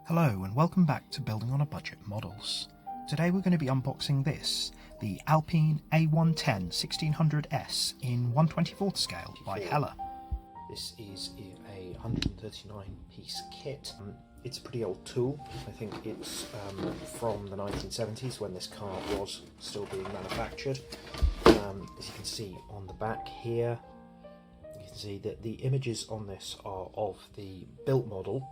Hello and welcome back to Building on a Budget Models. Today we're going to be unboxing this, the Alpine A110 1600S in 1/24 scale by Hella. This is a 139 piece kit. It's a pretty old tool. I think it's from the 1970s when this car was still being manufactured. As you can see on the back here, you can see that the images on this are of the built model.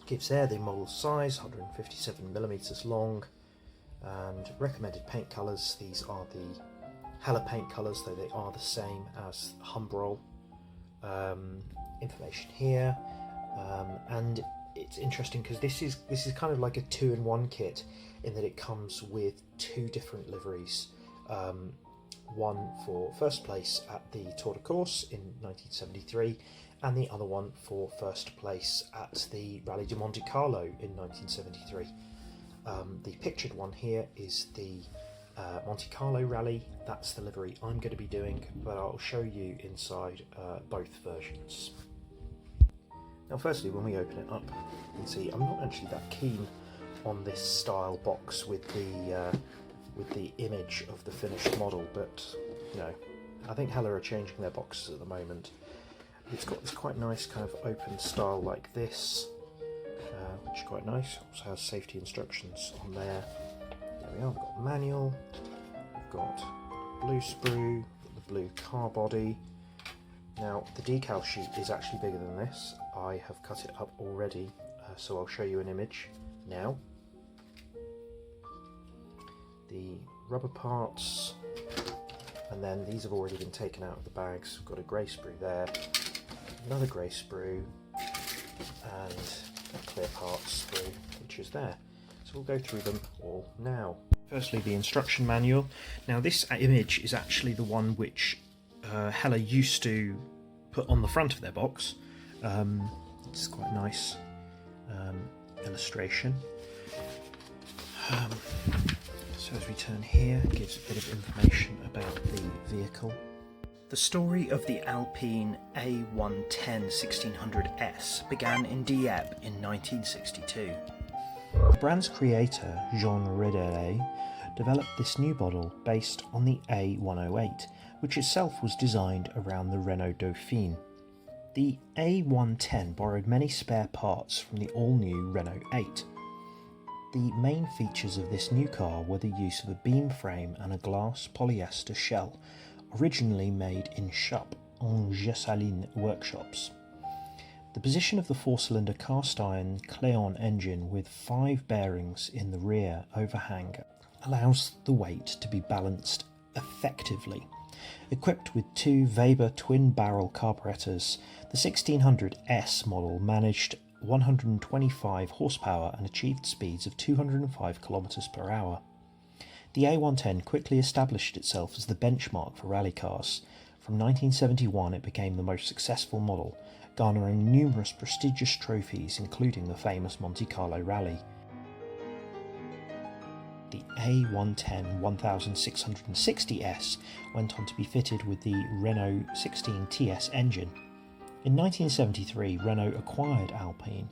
Gives there the model size, 157mm long, and recommended paint colours. These are the Hella paint colours, though they are the same as Humbrol. Information here, and it's interesting because this is kind of like a 2-in-1 kit in that it comes with two different liveries. One for first place at the Tour de Corse in 1973, and the other one for first place at the Rally de Monte Carlo in 1973. The pictured one here is the Monte Carlo Rally. That's the livery I'm going to be doing, but I'll show you inside both versions. Now firstly, when we open it up, you can see I'm not actually that keen on this style box with the image of the finished model, but you know, I think Hella are changing their boxes at the moment. It's got this quite nice kind of open style like this, which is quite nice. Also has safety instructions on there. There we are, we've got a manual, we've got blue sprue, the blue car body. Now the decal sheet is actually bigger than this. I have cut it up already, so I'll show you an image now. The rubber parts, and then these have already been taken out of the bags. We've got a grey sprue there, another grey sprue, and a clear parts sprue, which is there. So we'll go through them all now. Firstly, the instruction manual. Now this image is actually the one which Hella used to put on the front of their box. It's quite a nice illustration. So as we turn here, it gives a bit of information about the vehicle. The story of the Alpine A110 1600S began in Dieppe in 1962. The brand's creator, Jean Rederet, developed this new model based on the A108, which itself was designed around the Renault Dauphine. The A110 borrowed many spare parts from the all-new Renault 8. The main features of this new car were the use of a beam frame and a glass polyester shell, originally made in Chup en Gessaline workshops. The position of the 4-cylinder cast-iron Cléon engine with 5 bearings in the rear overhang allows the weight to be balanced effectively. Equipped with 2 Weber twin-barrel carburetors, the 1600S model managed 125 horsepower and achieved speeds of 205 km per hour. The A110 quickly established itself as the benchmark for rally cars. From 1971 it became the most successful model, garnering numerous prestigious trophies including the famous Monte Carlo Rally. The A110 1660S went on to be fitted with the Renault 16TS engine. In 1973, Renault acquired Alpine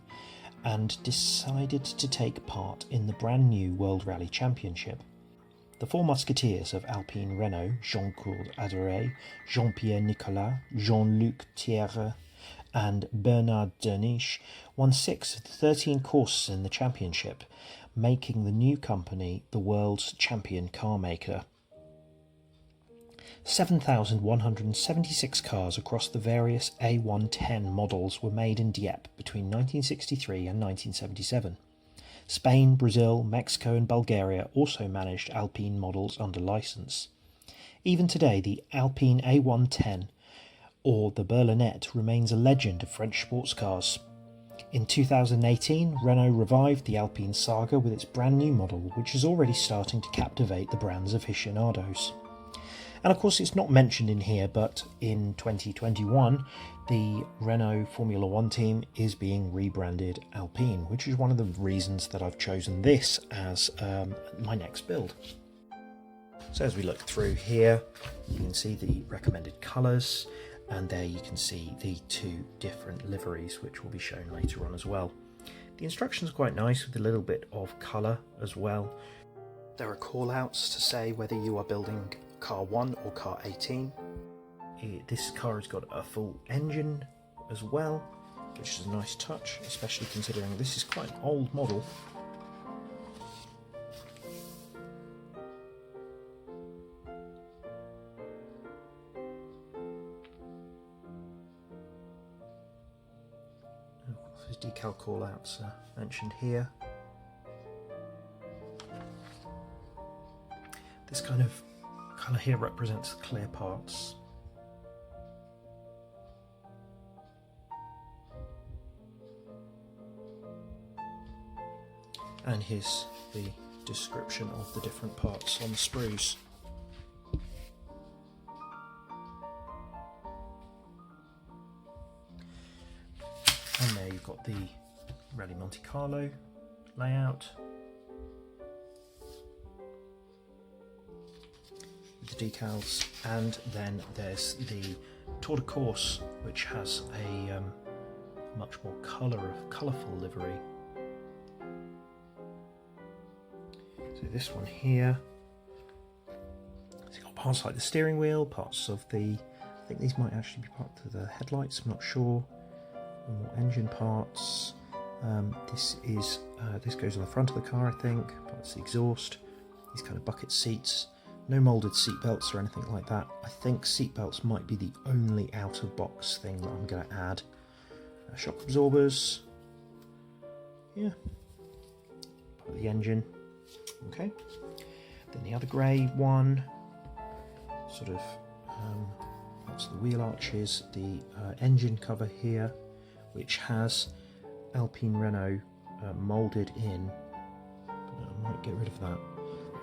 and decided to take part in the brand new World Rally Championship. The 4 musketeers of Alpine Renault, Jean-Claude Adoré, Jean-Pierre Nicolas, Jean-Luc Thierry and Bernard Derniche, won 6 of the 13 courses in the championship, making the new company the world's champion car maker. 7,176 cars across the various A110 models were made in Dieppe between 1963 and 1977. Spain, Brazil, Mexico and Bulgaria also managed Alpine models under licence. Even today, the Alpine A110, or the Berlinette, remains a legend of French sports cars. In 2018, Renault revived the Alpine saga with its brand new model, which is already starting to captivate the brand's aficionados. And of course it's not mentioned in here, but in 2021 the Renault Formula 1 team is being rebranded Alpine, which is one of the reasons that I've chosen this as my next build. So as we look through here, you can see the recommended colours, and there you can see the 2 different liveries which will be shown later on as well. The instructions are quite nice with a little bit of colour as well. There are call-outs to say whether you are building car 1 or car 18. This car has got a full engine as well, which is a nice touch, especially considering this is quite an old model. Those decal call-outs are mentioned here. This kind of colour here represents the clear parts. And here's the description of the different parts on the sprues. And there you've got the Rally Monte Carlo layout. With the decals, and then there's the Tour de Course, which has a much more colourful livery. So this one here, it's got parts like the steering wheel, parts of the, I think these might actually be part of the headlights, I'm not sure. More engine parts. This goes on the front of the car, I think. That's the exhaust. These kind of bucket seats. No moulded seat belts or anything like that. I think seat belts might be the only out-of-box thing that I'm going to add. Shock absorbers. Yeah. Part of the engine. Okay. Then the other grey one. Sort of parts of the wheel arches. The engine cover here, which has Alpine Renault moulded in. But I might get rid of that.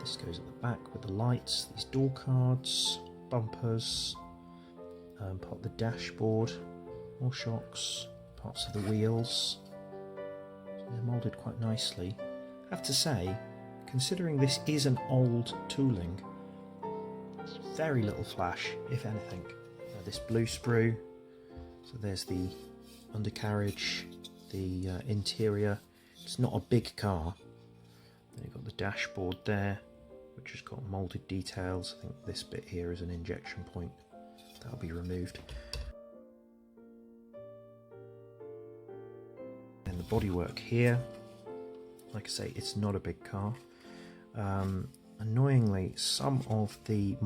This goes at the back with the lights, these door cards, bumpers, part of the dashboard, more shocks, parts of the wheels. So they're moulded quite nicely. I have to say, considering this is an old tooling, very little flash, if anything. This blue sprue, so there's the undercarriage, the interior. It's not a big car. Then you've got the dashboard there, which has got moulded details. I think this bit here is an injection point. That'll be removed. And the bodywork here, like I say, it's not a big car. Annoyingly, some of the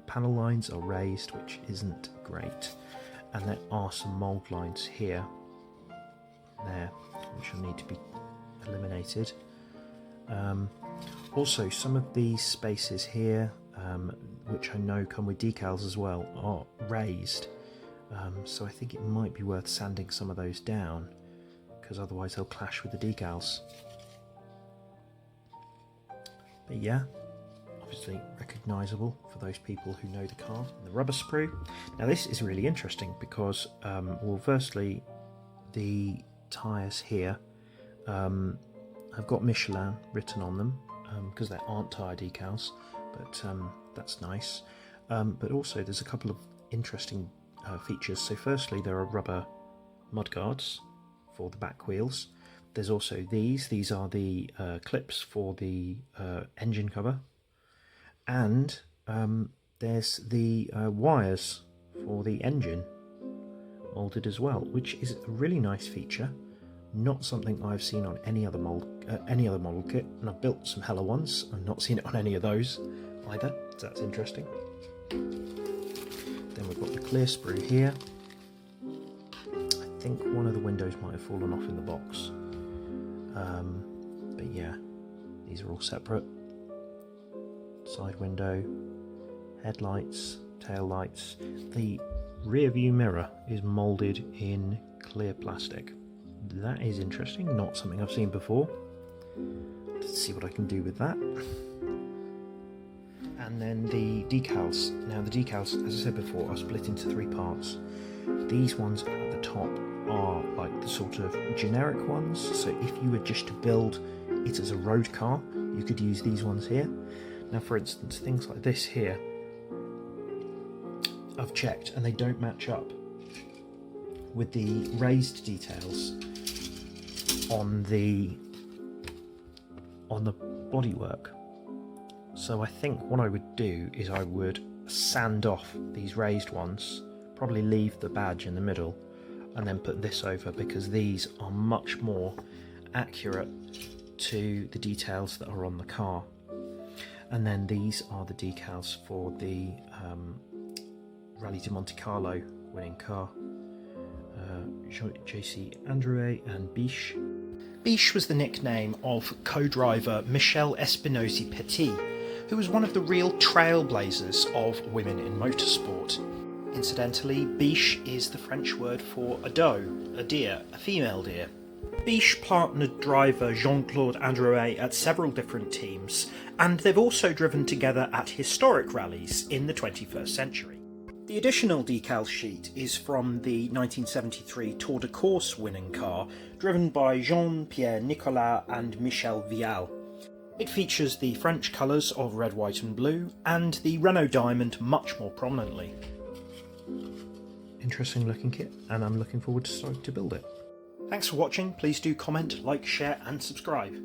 panel lines are raised, which isn't great. And there are some mould lines here, there, which will need to be eliminated. Also, some of these spaces here, which I know come with decals as well, are raised. So I think it might be worth sanding some of those down, because otherwise they'll clash with the decals. But yeah, obviously recognisable for those people who know the car. And the rubber sprue. Now this is really interesting because, well, firstly, the tyres here have got Michelin written on them because there aren't tyre decals, but that's nice. But also there's a couple of interesting features. So firstly, there are rubber mudguards for the back wheels. There's also these are the clips for the engine cover, and there's the wires for the engine moulded as well, which is a really nice feature. Not something I've seen on any other model kit, and I've built some Hella ones. I've not seen it on any of those either, so that's interesting. Then we've got the clear sprue here. I think one of the windows might have fallen off in the box. But yeah, these are all separate. Side window, headlights, tail lights. The rear view mirror is moulded in clear plastic. That is interesting, not something I've seen before. Let's see what I can do with that. And then the decals. Now the decals, as I said before, are split into three parts. These ones at the top are like the sort of generic ones, so if you were just to build it as a road car, you could use these ones here. Now for instance, things like this here, I've checked and they don't match up with the raised details. on the bodywork. So I think what I would do is I would sand off these raised ones, probably leave the badge in the middle, and then put this over, because these are much more accurate to the details that are on the car. And then these are the decals for the Rally de Monte Carlo winning car, JC Androuet and Biche. Biche was the nickname of co-driver Michelle Espinosi Petit, who was one of the real trailblazers of women in motorsport. Incidentally, Biche is the French word for a doe, a deer, a female deer. Biche partnered driver Jean-Claude Androuet at several different teams, and they've also driven together at historic rallies in the 21st century. The additional decal sheet is from the 1973 Tour de Corse winning car, driven by Jean-Pierre Nicolas and Michel Vial. It features the French colours of red, white and blue, and the Renault diamond much more prominently. Interesting looking kit, and I'm looking forward to starting to build it. Thanks for watching. Please do comment, like, share and subscribe.